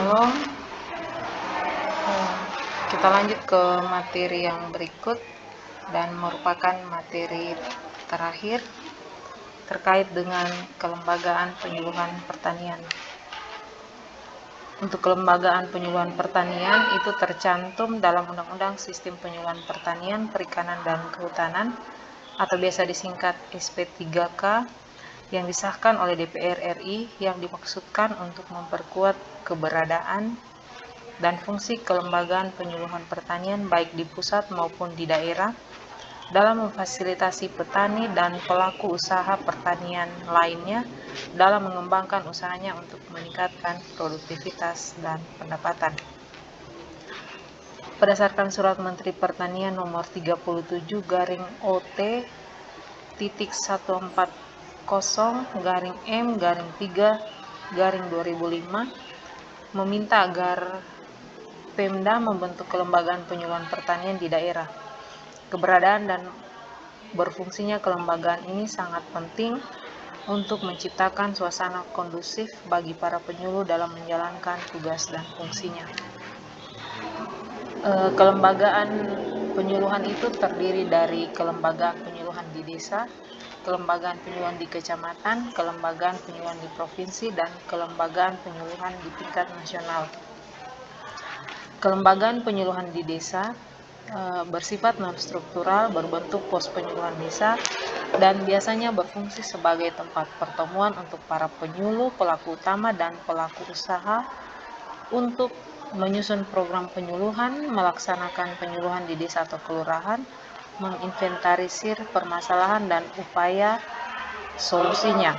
Shalom. Kita lanjut ke materi yang berikut dan merupakan materi terakhir terkait dengan kelembagaan penyuluhan pertanian. Untuk kelembagaan penyuluhan pertanian itu tercantum dalam Undang-Undang Sistem Penyuluhan Pertanian, Perikanan, dan Kehutanan atau biasa disingkat SP3K yang disahkan oleh DPR RI, yang dimaksudkan untuk memperkuat keberadaan dan fungsi kelembagaan penyuluhan pertanian baik di pusat maupun di daerah dalam memfasilitasi petani dan pelaku usaha pertanian lainnya dalam mengembangkan usahanya untuk meningkatkan produktivitas dan pendapatan. Berdasarkan Surat Menteri Pertanian Nomor 37/OT.140/M-3/2005 meminta agar Pemda membentuk kelembagaan penyuluhan pertanian di daerah. Keberadaan dan berfungsinya kelembagaan ini sangat penting untuk menciptakan suasana kondusif bagi para penyuluh dalam menjalankan tugas dan fungsinya. Kelembagaan penyuluhan itu terdiri dari kelembagaan penyuluhan di desa, kelembagaan penyuluhan di kecamatan, kelembagaan penyuluhan di provinsi, dan kelembagaan penyuluhan di tingkat nasional. Kelembagaan penyuluhan di desa bersifat non-struktural, berbentuk pos penyuluhan desa, dan biasanya berfungsi sebagai tempat pertemuan untuk para penyuluh, pelaku utama, dan pelaku usaha untuk menyusun program penyuluhan, melaksanakan penyuluhan di desa atau kelurahan, menginventarisir permasalahan dan upaya solusinya.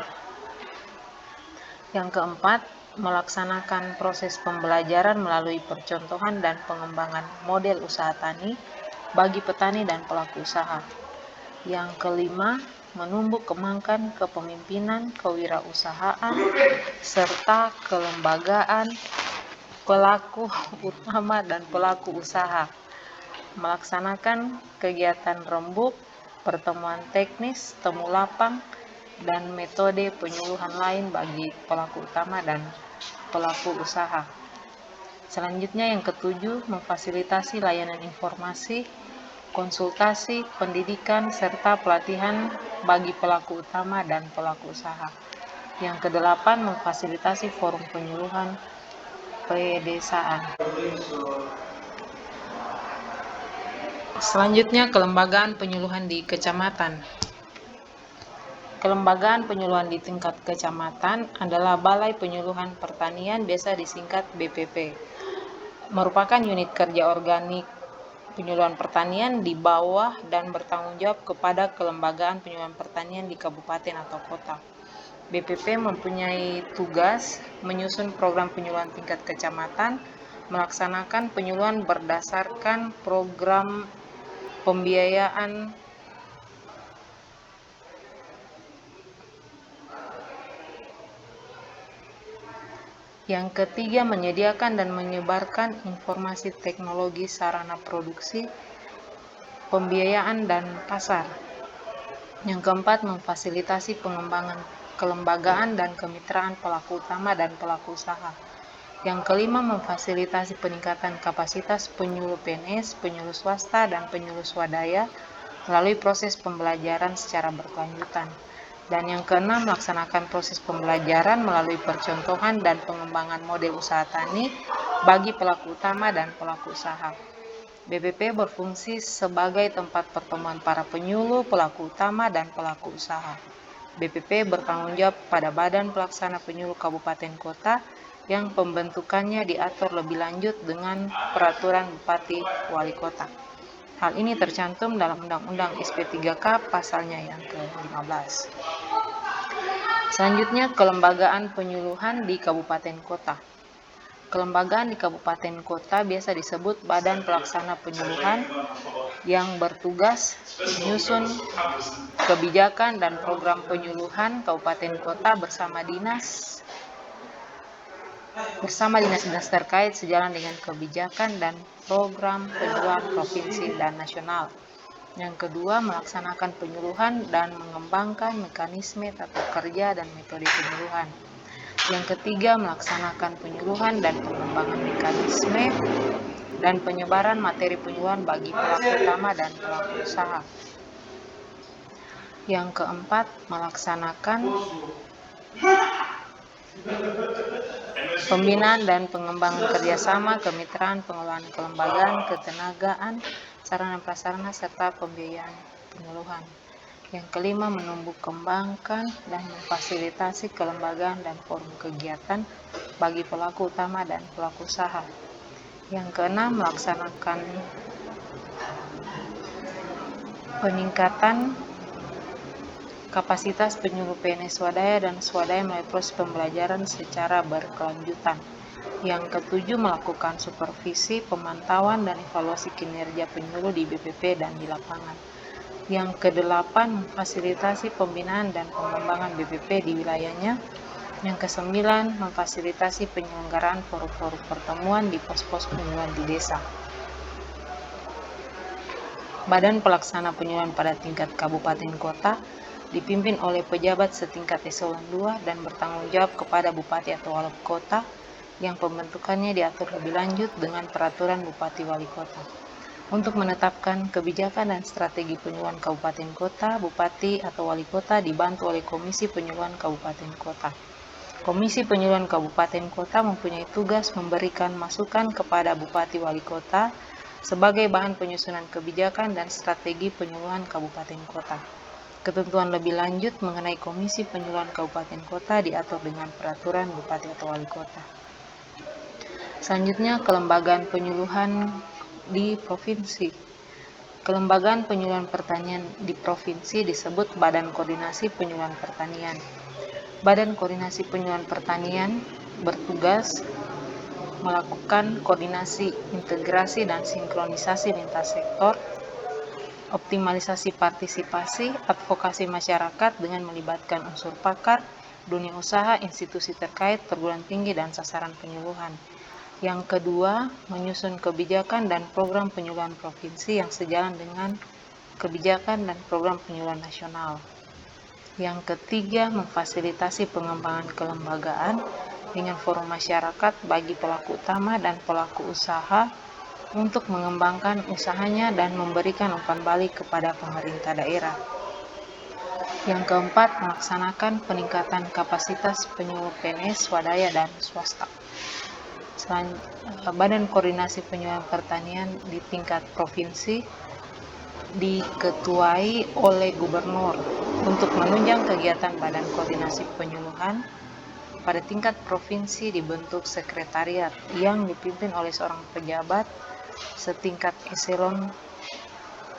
Yang keempat, melaksanakan proses pembelajaran melalui percontohan dan pengembangan model usaha tani bagi petani dan pelaku usaha. Yang kelima, menumbuh kembangkan kepemimpinan, kewirausahaan, serta kelembagaan pelaku utama dan pelaku usaha. Melaksanakan kegiatan rembuk, pertemuan teknis, temu lapang, dan metode penyuluhan lain bagi pelaku utama dan pelaku usaha. Selanjutnya yang ketujuh, memfasilitasi layanan informasi, konsultasi, pendidikan, serta pelatihan bagi pelaku utama dan pelaku usaha. Yang kedelapan, memfasilitasi forum penyuluhan pedesaan. Selanjutnya, kelembagaan penyuluhan di kecamatan. Kelembagaan penyuluhan di tingkat kecamatan adalah Balai Penyuluhan Pertanian, biasa disingkat BPP. Merupakan unit kerja organik penyuluhan pertanian di bawah dan bertanggung jawab kepada kelembagaan penyuluhan pertanian di kabupaten atau kota. BPP mempunyai tugas menyusun program penyuluhan tingkat kecamatan, melaksanakan penyuluhan berdasarkan program pembiayaan Yang ketiga, menyediakan dan menyebarkan informasi teknologi sarana produksi, pembiayaan, dan pasar. Yang keempat, memfasilitasi pengembangan kelembagaan dan kemitraan pelaku utama dan pelaku usaha. Yang kelima, memfasilitasi peningkatan kapasitas penyuluh PNS, penyuluh swasta, dan penyuluh swadaya melalui proses pembelajaran secara berkelanjutan. Dan yang keenam, melaksanakan proses pembelajaran melalui percontohan dan pengembangan model usaha tani bagi pelaku utama dan pelaku usaha. BPP berfungsi sebagai tempat pertemuan para penyuluh, pelaku utama, dan pelaku usaha. BPP bertanggung jawab pada Badan Pelaksana Penyuluh Kabupaten Kota yang pembentukannya diatur lebih lanjut dengan Peraturan Bupati Wali Kota. Hal ini tercantum dalam Undang-Undang SP3K pasalnya yang ke-15. Selanjutnya, kelembagaan penyuluhan di kabupaten kota. Kelembagaan di kabupaten kota biasa disebut Badan Pelaksana Penyuluhan yang bertugas menyusun kebijakan dan program penyuluhan kabupaten kota bersama dinas-dinas terkait sejalan dengan kebijakan dan program penyuluhan provinsi dan nasional. Yang kedua, melaksanakan penyuluhan dan mengembangkan mekanisme tata kerja dan metode penyuluhan. Yang ketiga, melaksanakan penyuluhan dan pengembangan mekanisme dan penyebaran materi penyuluhan bagi pelaku utama dan pelaku usaha. Yang keempat, melaksanakan pembinaan dan pengembangan kerjasama, kemitraan, pengelolaan kelembagaan, ketenagaan, sarana prasarana, serta pembiayaan penyuluhan. Yang kelima, menumbuh kembangkan dan memfasilitasi kelembagaan dan forum kegiatan bagi pelaku utama dan pelaku usaha. Yang keenam, melaksanakan peningkatan kapasitas penyuluh PNS swadaya dan swadaya melalui proses pembelajaran secara berkelanjutan. Yang ketujuh, melakukan supervisi, pemantauan, dan evaluasi kinerja penyuluh di BPP dan di lapangan. Yang kedelapan, memfasilitasi pembinaan dan pengembangan BPP di wilayahnya. Yang kesembilan, memfasilitasi penyelenggaraan forum-forum pertemuan di pos-pos penyuluhan di desa. Badan pelaksana penyuluhan pada tingkat kabupaten kota dipimpin oleh pejabat setingkat eselon 2 dan bertanggung jawab kepada bupati atau wali kota yang pembentukannya diatur lebih lanjut dengan peraturan bupati wali kota. Untuk menetapkan kebijakan dan strategi penyuluhan kabupaten kota, bupati atau wali kota dibantu oleh Komisi Penyuluhan Kabupaten Kota. Komisi Penyuluhan Kabupaten Kota mempunyai tugas memberikan masukan kepada bupati wali kota sebagai bahan penyusunan kebijakan dan strategi penyuluhan kabupaten kota. Ketentuan lebih lanjut mengenai Komisi Penyuluhan Kabupaten Kota diatur dengan peraturan bupati atau wali kota. Selanjutnya, kelembagaan penyuluhan di provinsi. Kelembagaan penyuluhan pertanian di provinsi disebut Badan Koordinasi Penyuluhan Pertanian. Badan Koordinasi Penyuluhan Pertanian bertugas melakukan koordinasi, integrasi, dan sinkronisasi lintas sektor, optimalisasi partisipasi, advokasi masyarakat dengan melibatkan unsur pakar, dunia usaha, institusi terkait, perguruan tinggi, dan sasaran penyuluhan. Yang kedua, menyusun kebijakan dan program penyuluhan provinsi yang sejalan dengan kebijakan dan program penyuluhan nasional. Yang ketiga, memfasilitasi pengembangan kelembagaan dengan forum masyarakat bagi pelaku utama dan pelaku usaha untuk mengembangkan usahanya dan memberikan umpan balik kepada pemerintah daerah. Yang keempat, melaksanakan peningkatan kapasitas penyuluh PNS swadaya dan swasta. Badan Koordinasi Penyuluhan Pertanian di tingkat provinsi diketuai oleh gubernur. Untuk menunjang kegiatan Badan Koordinasi Penyuluhan pada tingkat provinsi dibentuk sekretariat yang dipimpin oleh seorang pejabat setingkat eselon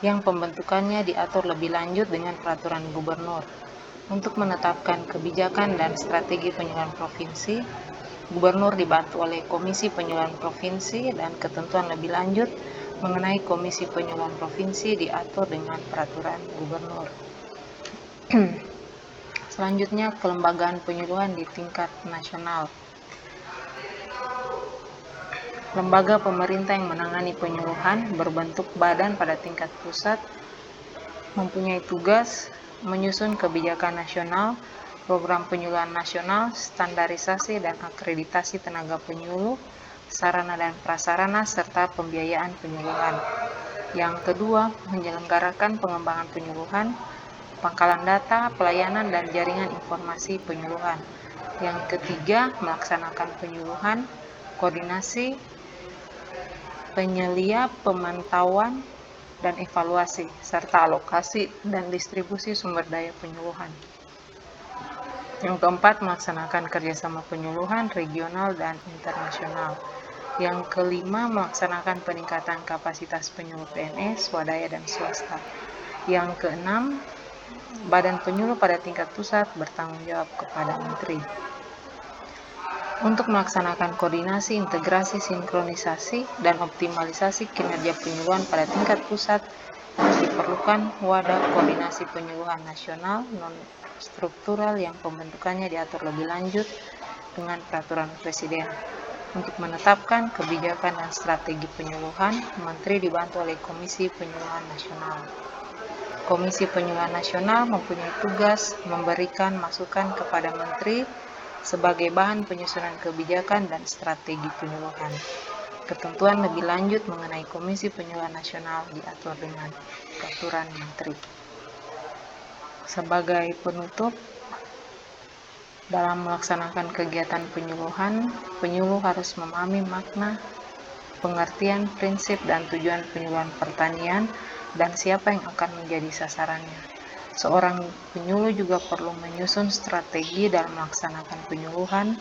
yang pembentukannya diatur lebih lanjut dengan peraturan gubernur. Untuk menetapkan kebijakan dan strategi penyuluhan provinsi, gubernur dibantu oleh Komisi Penyuluhan Provinsi dan ketentuan lebih lanjut mengenai Komisi Penyuluhan Provinsi diatur dengan peraturan gubernur. Selanjutnya, kelembagaan penyuluhan di tingkat nasional. Lembaga pemerintah yang menangani penyuluhan berbentuk badan pada tingkat pusat mempunyai tugas menyusun kebijakan nasional, program penyuluhan nasional, standarisasi dan akreditasi tenaga penyuluh, sarana dan prasarana, serta pembiayaan penyuluhan. Yang kedua, menyelenggarakan pengembangan penyuluhan, pangkalan data, pelayanan, dan jaringan informasi penyuluhan. Yang ketiga, melaksanakan penyuluhan, koordinasi, penyelia, pemantauan, dan evaluasi, serta alokasi dan distribusi sumber daya penyuluhan. Yang keempat, melaksanakan kerjasama penyuluhan regional dan internasional. Yang kelima, melaksanakan peningkatan kapasitas penyuluh PNS, swadaya, dan swasta. Yang keenam, Badan Penyuluh pada tingkat pusat bertanggung jawab kepada Menteri. Untuk melaksanakan koordinasi, integrasi, sinkronisasi, dan optimalisasi kinerja penyuluhan pada tingkat pusat, diperlukan wadah koordinasi penyuluhan nasional non-struktural yang pembentukannya diatur lebih lanjut dengan peraturan Presiden. Untuk menetapkan kebijakan dan strategi penyuluhan, Menteri dibantu oleh Komisi Penyuluhan Nasional. Komisi Penyuluhan Nasional mempunyai tugas memberikan masukan kepada Menteri sebagai bahan penyusunan kebijakan dan strategi penyuluhan. Ketentuan lebih lanjut mengenai Komisi Penyuluhan Nasional diatur dengan Peraturan Menteri. Sebagai penutup, dalam melaksanakan kegiatan penyuluhan, penyuluh harus memahami makna, pengertian, prinsip, dan tujuan penyuluhan pertanian, dan siapa yang akan menjadi sasarannya. Seorang penyuluh juga perlu menyusun strategi dalam melaksanakan penyuluhan,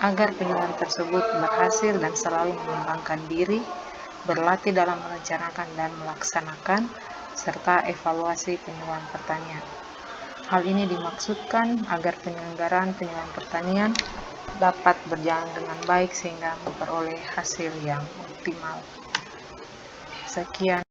agar penyuluhan tersebut berhasil dan selalu mengembangkan diri, berlatih dalam merencanakan dan melaksanakan, serta evaluasi penyuluhan pertanian. Hal ini dimaksudkan agar penyelenggaraan penyuluhan pertanian dapat berjalan dengan baik sehingga memperoleh hasil yang optimal. Sekian.